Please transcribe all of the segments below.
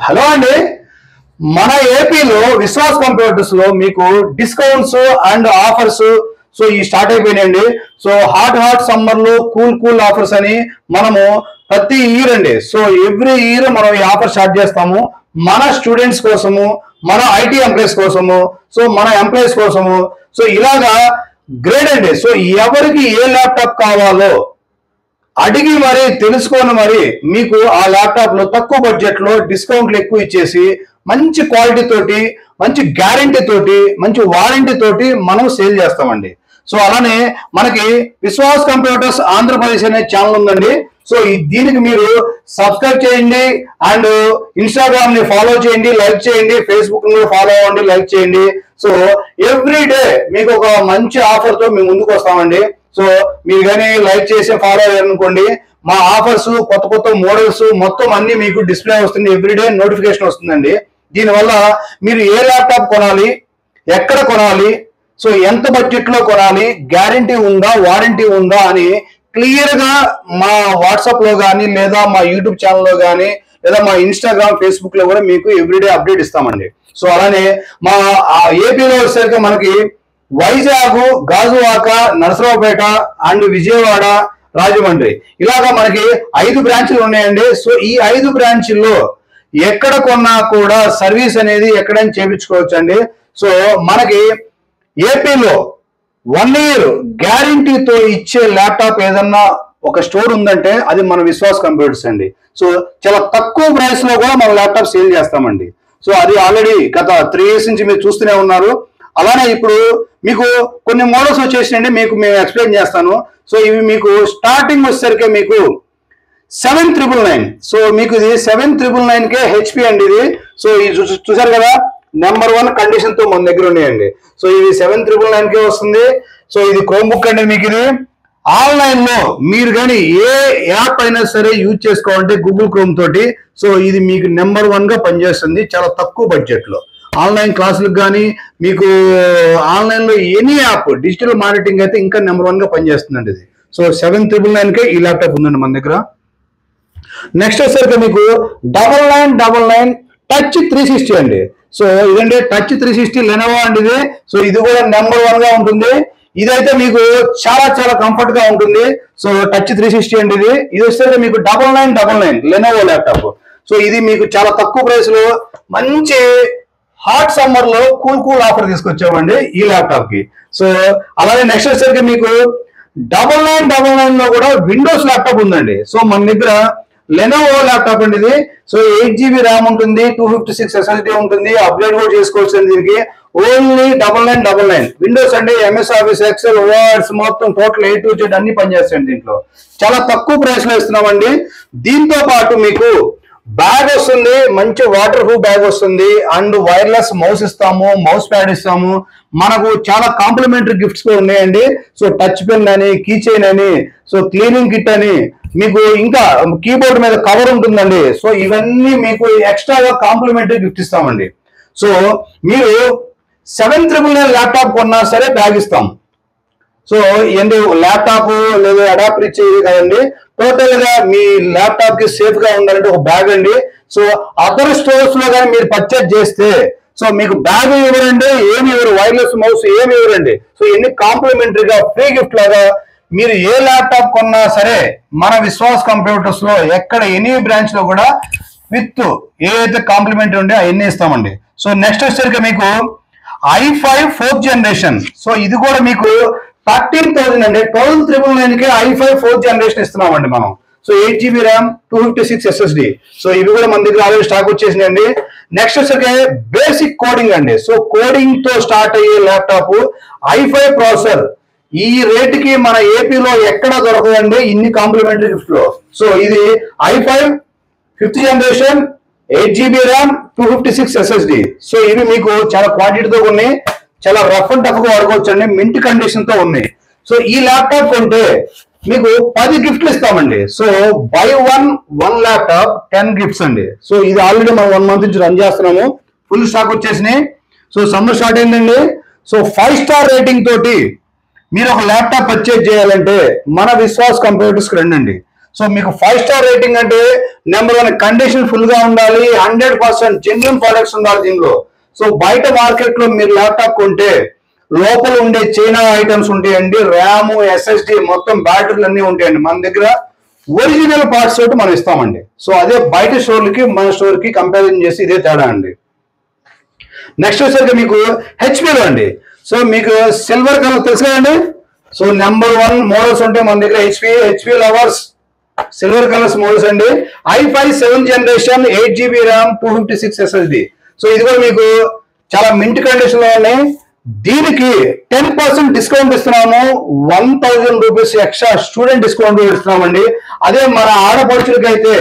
Hello అండి. మన ఏపీలో విశ్వాస్ కంప్యూటర్స్ లో మీకు డిస్కౌంట్స్ అండ్ ఆఫర్స్ ఈ స్టార్ట్ అయిపోయినాయండి. హాట్ సమ్మర్ లో కూల్ ఆఫర్స్ అని మనము ప్రతి ఇయర్ అండి. ఎవ్రీ ఇయర్ మనం ఈ ఆఫర్ స్టార్ట్ చేస్తాము మన స్టూడెంట్స్ కోసము, మన ఐటీ ఎంప్లాయీస్ కోసము, మన ఎంప్లాయీస్ కోసము. ఇలాగా గ్రేట్ అండి. ఎవరికి ఏ ల్యాప్టాప్ కావాలో అడిగి మరి తెలుసుకొని మరి మీకు ఆ ల్యాప్టాప్ లో తక్కువ బడ్జెట్ లో డిస్కౌంట్లు ఎక్కువ ఇచ్చేసి మంచి క్వాలిటీ తోటి, మంచి గ్యారంటీ తోటి, మంచి వారంటీ తోటి మనం సేల్ చేస్తామండి. అలానే మనకి విశ్వాస్ కంప్యూటర్స్ ఆంధ్రప్రదేశ్ అనే ఛానల్ ఉందండి. దీనికి మీరు సబ్స్క్రైబ్ చేయండి అండ్ ఇన్స్టాగ్రామ్ ని ఫాలో చేయండి, లైక్ చేయండి, ఫేస్బుక్ ని ఫాలో అవ్వండి, లైక్ చేయండి. ఎవ్రీ డే మీకు ఒక మంచి ఆఫర్ తో మేము ముందుకు వస్తామండి. మీరు కానీ లైక్ చేసి ఫాలో అయ్యారనుకోండి, మా ఆఫర్స్, కొత్త మోడల్స్ మొత్తం అన్ని మీకు డిస్ప్లే వస్తుంది, ఎవ్రీడే నోటిఫికేషన్ వస్తుందండి. దీనివల్ల మీరు ఏ ల్యాప్టాప్ కొనాలి, ఎక్కడ కొనాలి, ఎంత బడ్జెట్ లో కొనాలి, గ్యారంటీ ఉందా, వారంటీ ఉందా అని క్లియర్ గా మా వాట్సాప్ లో కానీ, లేదా మా యూట్యూబ్ ఛానల్లో కానీ, లేదా మా ఇన్స్టాగ్రామ్, ఫేస్బుక్ లో కూడా మీకు ఎవ్రీడే అప్డేట్ ఇస్తామండి. అలానే మా ఏపీలో వచ్చేసరికి మనకి వైజాగ్, గాజువాక, నరసరావుపేట అండ్ విజయవాడ, రాజమండ్రి ఇలాగా మనకి 5 బ్రాంచ్లు ఉన్నాయండి. ఈ 5 బ్రాంచ్ల్లో ఎక్కడ కొన్నా కూడా సర్వీస్ అనేది ఎక్కడైనా చేయించుకోవచ్చు అండి. మనకి ఏపీలో 1 year గ్యారంటీతో ఇచ్చే ల్యాప్టాప్ ఏదన్నా ఒక స్టోర్ ఉందంటే అది మన విశ్వాస్ కంప్యూటర్స్ అండి. చాలా తక్కువ ప్రైస్ లో కూడా మనం ల్యాప్టాప్ సేల్ చేస్తామండి. అది ఆల్రెడీ గత 3 years నుంచి మీరు చూస్తూనే ఉన్నారు. అలానే ఇప్పుడు మీకు కొన్ని మోడల్స్ వచ్చేసినండి, మీకు మేము ఎక్స్ప్లెయిన్ చేస్తాను. ఇవి మీకు స్టార్టింగ్ వచ్చేసరికి మీకు 7999. మీకు ఇది 7999కే హెచ్పి అండి. ఇది ఇది చూసారు కదా, నెంబర్ 1 కండిషన్ తో మన దగ్గర ఉన్నాయండి. ఇది 7999కే వస్తుంది. ఇది క్రోమ్ బుక్ అండి. మీకు ఇది ఆన్లైన్ లో మీరు కానీ ఏ యాప్ అయినా సరే యూజ్ చేసుకోవాలంటే గూగుల్ క్రోమ్ తోటి ఇది మీకు నెంబర్ 1 గా పనిచేస్తుంది చాలా తక్కువ బడ్జెట్ లో. ఆన్లైన్ క్లాసులకు కానీ, మీకు ఆన్లైన్ లో ఎనీ యాప్, డిజిటల్ మార్కెటింగ్ అయితే ఇంకా నెంబర్ 1 గా పనిచేస్తుందండి ఇది. 7999కే ఈ ల్యాప్టాప్ ఉందండి మన దగ్గర. నెక్స్ట్ వచ్చేసరికి మీకు 9999 టచ్ 360 అండి. ఇదండి టచ్ 360 లెనోవో అండి ఇది. ఇది కూడా నెంబర్ 1 గా ఉంటుంది. ఇదైతే మీకు చాలా కంఫర్ట్ గా ఉంటుంది. టచ్ 360 అండి ఇది. ఇది వస్తే మీకు 9999 లెనోవో ల్యాప్టాప్. ఇది మీకు చాలా తక్కువ ప్రైస్ లో మంచి హాట్ సమ్మర్ లో కూల్ ఆఫర్ తీసుకొచ్చామండి ఈ ల్యాప్టాప్ కి. అలాగే నెక్స్ట్ వచ్చేసరికి మీకు 9999 లో కూడా విండోస్ ల్యాప్టాప్ ఉందండి. మన దగ్గర లెనోవో ల్యాప్టాప్ అండి ఇది. 8GB ర్యామ్ ఉంటుంది, 256 SSD ఉంటుంది, అప్గ్రేడ్ కూడా చేసుకోవచ్చు దీనికి. ఓన్లీ 9999 విండోస్ అంటే ఎంఎస్ ఆఫీస్, ఎక్సెల్, వర్డ్స్ మొత్తం టోటల్ A to Z అన్ని పనిచేస్తాయండి దీంట్లో. చాలా తక్కువ ప్రైస్ లో ఇస్తున్నామండి. దీంతో పాటు మీకు బ్యాగ్ వస్తుంది, మంచి వాటర్ ప్రూఫ్ బ్యాగ్ వస్తుంది అండ్ వైర్లెస్ మౌస్ ఇస్తాము, మౌస్ ప్యాడ్ ఇస్తాము. మనకు చాలా కాంప్లిమెంటరీ గిఫ్ట్స్ కూడా ఉన్నాయండి. టచ్ పెన్ అని, కీ చైన్ అని, క్లీనింగ్ కిట్ అని, మీకు ఇంకా కీబోర్డ్ మీద కవర్ ఉంటుందండి. ఇవన్నీ మీకు ఎక్స్ట్రాగా కాంప్లిమెంటరీ గిఫ్ట్ ఇస్తామండి. మీరు 7999 ల్యాప్టాప్ కొన్నా సరే బ్యాగ్ ఇస్తాం. ఏంటి ల్యాప్టాప్ లేదా అడాప్టర్ ఇచ్చేది కదండి, టోటల్ గా మీ ల్యాప్టాప్ కి సేఫ్ గా ఉండాలంటే ఒక బ్యాగ్ అండి. అదర్ స్టోర్స్ లో కానీ మీరు పర్చేజ్ చేస్తే మీకు బ్యాగ్ ఇవ్వరండి, ఏమి ఇవ్వరు, వైర్లెస్ మౌస్ ఏమి ఇవ్వరండి. ఎన్ని కాంప్లిమెంటరీగా ఫ్రీ గిఫ్ట్ లాగా మీరు ఏ ల్యాప్టాప్ కొన్నా సరే మన విశ్వాస్ కంప్యూటర్స్ లో ఎక్కడ ఎనీ బ్రాంచ్ లో కూడా విత్ ఏదైతే కాంప్లిమెంటరీ ఉండే అవన్నీ ఇస్తామండి. నెక్స్ట్ వచ్చేసరికి మీకు i5 4th జనరేషన్. ఇది కూడా మీకు 13,000 అండి. 12,999కే i5 4th జనరేషన్ ఇస్తున్నామండి మనం. 8GB RAM, 256 SSD. ఇవి కూడా మన దగ్గర ఆల్రెడీ స్టాక్ వచ్చేసినాయండి. నెక్స్ట్ వచ్చేసరికి బేసిక్ కోడింగ్ అండి. కోడింగ్ తో స్టార్ట్ అయ్యే ల్యాప్టాప్ i5 ప్రాసెసర్. ఈ రేట్ కి మన ఏపీలో ఎక్కడ దొరకదండి ఇన్ని కాంప్లిమెంటరీ గిఫ్ట్ లో. ఇది i5 5th generation, 8GB RAM, 256 SSD. ఇవి మీకు చాలా క్వాంటిటీతో ఉన్నాయి, చాలా రఫ్ అండ్ టఫ్ గా వాడుకోవచ్చు అండి, మింట్ కండిషన్ తో ఉన్నాయి. ఈ ల్యాప్టాప్ కొంటే మీకు 10 గిఫ్ట్లు ఇస్తామండి. బై 1 ల్యాప్టాప్ 10 గిఫ్ట్స్ అండి. ఇది ఆల్రెడీ మనం 1 month నుంచి రన్ చేస్తున్నాము, ఫుల్ స్టాక్ వచ్చేసినాయి. సమ్మర్ స్టార్ట్ అయిందండి. 5 star రేటింగ్ తోటి మీరు ఒక ల్యాప్టాప్ పర్చేజ్ చేయాలంటే మన విశ్వాస్ కంప్యూటర్స్ కి రండి. సో మీకు 5 స్టార్ రేటింగ్ అంటే నెంబర్ 1 కండిషన్ ఫుల్ గా ఉండాలి, 100% జెన్యూన్ ప్రొడక్ట్స్ ఉండాలి దీనిలో. సో బయట మార్కెట్ లో మీరు ల్యాప్టాప్ కొంటే లోపల ఉండే చైనా ఐటమ్స్ ఉంటాయండి, ర్యామ్, ఎస్ఎస్డి, మొత్తం బ్యాటరీలు అన్ని ఉంటాయండి. మన దగ్గర ఒరిజినల్ పార్ట్స్ తోటి మనం ఇస్తామండి. సో అదే బయట స్టోర్లకి మన స్టోర్ కి కంపారిజన్ చేసి ఇదే తేడా అండి. నెక్స్ట్ వచ్చేసరికి మీకు హెచ్పిలో అండి. సో మీకు సిల్వర్ కలర్ తెలుసు కదండి. సో నెంబర్ 1 మోడల్స్ ఉంటాయి మన దగ్గర. HP lovers silver colours models అండి. i5 7th generation 8GB RAM 256 SSD. So ఇది కూడా మీకు చాలా మింట్ కండిషన్ లో ఉన్నాయి. దీనికి 10% డిస్కౌంట్ ఇస్తున్నాము, 1000 రూపీస్ ఎక్స్ట్రా స్టూడెంట్ డిస్కౌంట్ ఇస్తున్నామండి. అదే మన ఆడపడుచులకి అయితే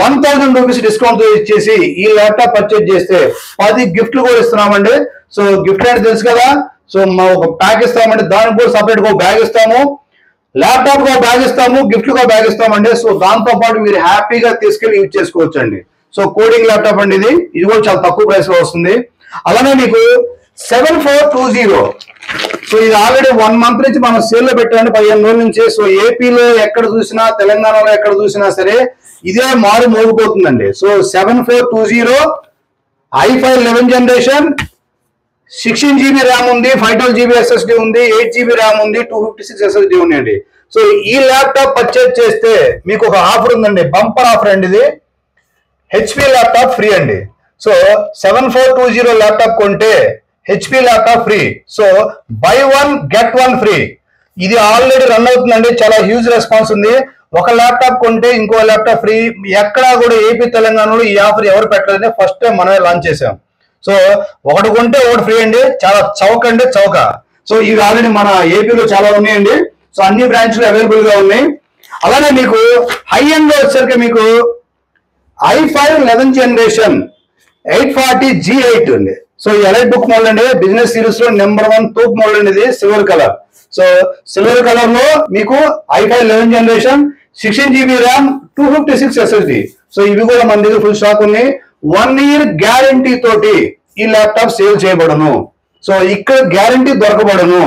1000 రూపీస్ డిస్కౌంట్ ఇచ్చేసి ఈ ల్యాప్టాప్ పర్చేజ్ చేస్తే 10 గిఫ్ట్లు కూడా ఇస్తున్నామండి. సో గిఫ్ట్ అంటే తెలుసు కదా. సో ఒక ప్యాక్ ఇస్తామండి, దానికి కూడా సపరేట్ గా బ్యాగ్ ఇస్తాము, ల్యాప్టాప్ గా బ్యాగ్ ఇస్తాము, గిఫ్ట్ గా బ్యాగ్ ఇస్తామండి. సో దాంతో పాటు మీరు హ్యాపీగా తీసుకెళ్లి యూజ్ చేసుకోవచ్చు అండి. సో కోడింగ్ ల్యాప్టాప్ అండి ఇది కూడా చాలా తక్కువ ప్రైస్ లో వస్తుంది. అలానే మీకు 7420. సో ఇది ఆల్రెడీ 1 మంత్ నుంచి మనం సేల్ లో పెట్టామండి, 15 రోజుల నుంచి. సో ఏపీలో ఎక్కడ చూసినా, తెలంగాణలో ఎక్కడ చూసినా సరే ఇదే మారు మోగిపోతుందండి. So 7420 i5 11th generation, 16GB RAM ఉంది, 512GB SSD ఉంది, 8GB ర్యామ్ ఉంది, 256 SSD ఉన్నాయండి. సో ఈ ల్యాప్టాప్ పర్చేజ్ చేస్తే మీకు ఒక ఆఫర్ ఉందండి, బంపర్ ఆఫర్ అండి ఇది. హెచ్పి ల్యాప్టాప్ ఫ్రీ అండి. సో 7420 ల్యాప్టాప్ కొంటే HP laptop free. So by 1 get 1 free. ఇది ఆల్రెడీ రన్ అవుతుందండి, చాలా హ్యూజ్ రెస్పాన్స్ ఉంది. ఒక ల్యాప్టాప్ కొంటే ఇంకో ల్యాప్టాప్ ఫ్రీ. ఎక్కడా కూడా ఏపీ తెలంగాణలో ఈ ఆఫర్ ఎవరు పెట్టలేదని ఫస్ట్ టైం మనమే లాంచ్ చేసాం. సో ఒకటి కొంటే ఒకటి ఫ్రీ అండి, చాలా చౌక అండి, చౌక. సో ఇవి ఆల్రెడీ మన ఏపీలో చాలా ఉన్నాయండి. సో అన్ని బ్రాంచ్లు అవైలబుల్ గా ఉన్నాయి. అలానే మీకు హై ఎండ్ లో వచ్చేసరికి మీకు i5 11th జనరేషన్ 840G8 అండి. సో ఈ ఎలైట్ బుక్ మోడల్ అండి, బిజినెస్ సిరీస్ లో నెంబర్ 1 టూప్ మోడల్ అండి. ఇది silver colour. So silver colour లో మీకు i5 11th generation, 16GB RAM, 256 SSD. So ఇవి కూడా మన దగ్గర ఫుల్ స్టాక్ ఉన్నాయి. 1 year గ్యారంటీ తోటి ఈ ల్యాప్టాప్ సేల్ చేయబడను. సో ఇక్కడ గ్యారంటీ దొరకబడను.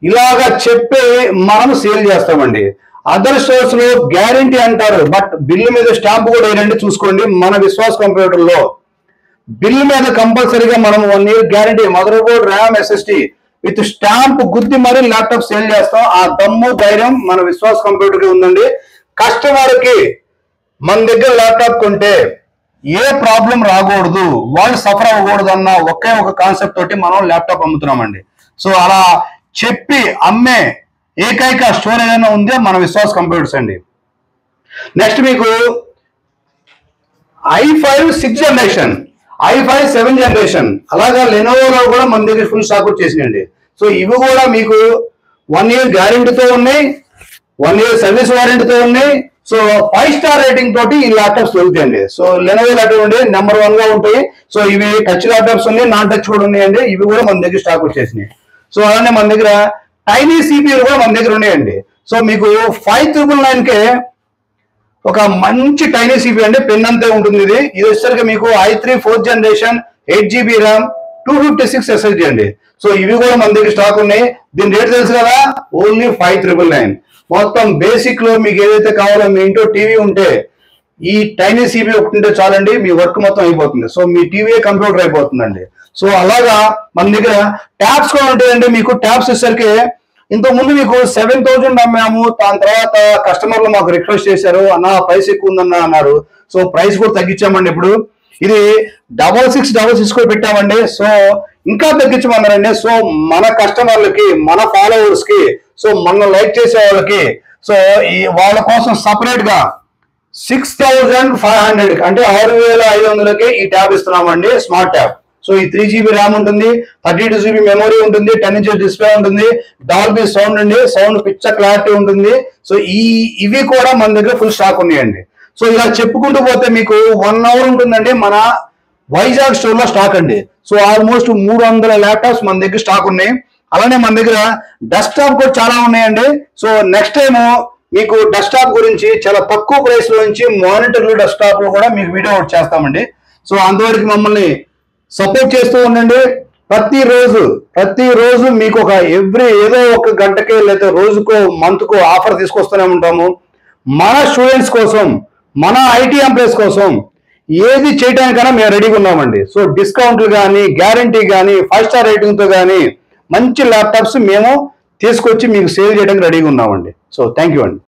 ఇలాగా చెప్పి మనం సేల్ చేస్తామండి. అదర్ స్టోర్స్ లో గ్యారంటీ అంటారు, బట్ బిల్లు మీద స్టాంప్ కూడా ఏంటంటే చూసుకోండి. మన విశ్వాస్ కంప్యూటర్ లో బిల్లు మీద కంపల్సరీగా మనం 1 year guarantee, mother board, RAM, SSD with stamp గుద్ది మరి ల్యాప్టాప్ సేల్ చేస్తాం. ఆ దమ్ము ధైర్యం మన విశ్వాస్ కంప్యూటర్ కి ఉందండి. కస్టమర్ కి మన దగ్గర ల్యాప్టాప్ కొంటే ఏ ప్రాబ్లం రాకూడదు, వాళ్ళు సఫర్ అవ్వకూడదు అన్న ఒకే ఒక కాన్సెప్ట్ తోటి మనం ల్యాప్టాప్ అమ్ముతున్నామండి. సో అలా చెప్పి అమ్మే ఏకైక స్టోర్ ఏదైనా ఉందే మన విశ్వాస్ కంప్యూటర్స్ అండి. నెక్స్ట్ మీకు i5 6th generation, i5 7th generation, అలాగా లెనోవోలో కూడా మన దగ్గర ఫుల్ స్టాక్ వచ్చేసినాయండి. సో ఇవి కూడా మీకు 1 year గ్యారెంటీతో ఉన్నాయి, 1 year సర్వీస్ వారంటీతో ఉన్నాయి. సో 5 స్టార్ రేటింగ్ తోటి ఈ ల్యాప్టాప్స్ దొరుకుతాయండి. సో లెనోవో ల్యాప్టాప్ నెంబర్ 1 గా ఉంటాయి. సో ఇవి టచ్ ల్యాప్టాప్స్ ఉన్నాయి, నాన్ టచ్ కూడా ఉన్నాయండి. ఇవి కూడా మన దగ్గర స్టాక్ వచ్చేసినాయి. సో అలానే మన దగ్గర టైనీ సిపియూ కూడా మన దగ్గర ఉన్నాయండి. సో మీకు 5999కే ఒక మంచి టైనీ సిపియూ అండి, పెన్ అంతే ఉంటుంది. ఇది వచ్చేసరికి మీకు i3 4th generation, 8GB RAM, 256 SSD అండి. సో ఇవి కూడా మన దగ్గర స్టాక్ ఉన్నాయి. దీని రేట్ తెలుసు కదా, ఓన్లీ 5999. మొత్తం బేసిక్ లో మీకు ఏదైతే కావాలో, మీ ఇంట్లో టీవీ ఉంటే ఈ టైనీ సిపియూ ఒకటి ఉంటే చాలండి, మీ వర్క్ మొత్తం అయిపోతుంది. సో మీ టీవీ కంప్యూటర్ అయిపోతుందండి. సో అలాగా మన దగ్గర ట్యాబ్స్ కూడా ఉంటాయండి. మీకు ట్యాబ్స్ వచ్చేసరికి ఇంతకు ముందు మీకు 7000 అమ్మాము, దాని తర్వాత కస్టమర్లు మాకు రిక్వెస్ట్ చేశారు, అన్న ప్రైస్ ఎక్కువ ఉందన్న అన్నారు. సో ప్రైస్ కూడా తగ్గించామండి. ఇప్పుడు ఇది 6666 కూడా పెట్టామండి. సో ఇంకా తగ్గించమన్నారండి. సో మన కస్టమర్లకి, మన ఫాలోవర్స్ కి, సో మన లైక్ చేసే వాళ్ళకి, సో ఈ వాళ్ళ కోసం సపరేట్ గా 6500 అంటే 6500కి ఈ ట్యాబ్ ఇస్తున్నామండి, స్మార్ట్ ట్యాబ్. సో ఈ 3GB ర్యామ్ ఉంటుంది, 32GB మెమరీ ఉంటుంది, 10 inches డిస్ప్లే ఉంటుంది, డాల్బీ సౌండ్ అండి, సౌండ్ పిచ్చ క్లారిటీ ఉంటుంది. సో ఇవి కూడా మన దగ్గర ఫుల్ స్టాక్ ఉన్నాయండి. సో ఇలా చెప్పుకుంటూ పోతే మీకు 1 hour ఉంటుందండి మన వైజాగ్ స్టోర్ లో స్టాక్ అండి. సో ఆల్మోస్ట్ 300 ల్యాప్టాప్స్ మన దగ్గర స్టాక్ ఉన్నాయి. అలానే మన దగ్గర డెస్క్టాప్ కూడా చాలా ఉన్నాయండి. సో నెక్స్ట్ టైం మీకు డెస్క్టాప్ గురించి చాలా తక్కువ ప్రైస్ లో నుంచి మానిటర్లు, డెస్క్టాప్లు కూడా మీకు వీడియో అవుట్ చేస్తామండి. సో అంతవరకు మమ్మల్ని సపోర్ట్ చేస్తూ ఉండండి. ప్రతిరోజు మీకు ఒక ఏదో ఒక గంటకే లేదా రోజుకో మంత్కో ఆఫర్ తీసుకొస్తూనే ఉంటాము. మన స్టూడెంట్స్ కోసం, మన ఐటీ ఎంప్లాయీస్ కోసం ఏది చేయడానికైనా మేము రెడీగా ఉన్నామండి. సో డిస్కౌంట్లు కానీ, గ్యారంటీ కానీ, 5 స్టార్ రేటింగ్తో కానీ మంచి ల్యాప్టాప్స్ మేము తీసుకొచ్చి మీకు సేల్ చేయడానికి రెడీగా ఉన్నామండి. సో థ్యాంక్ యూ అండి.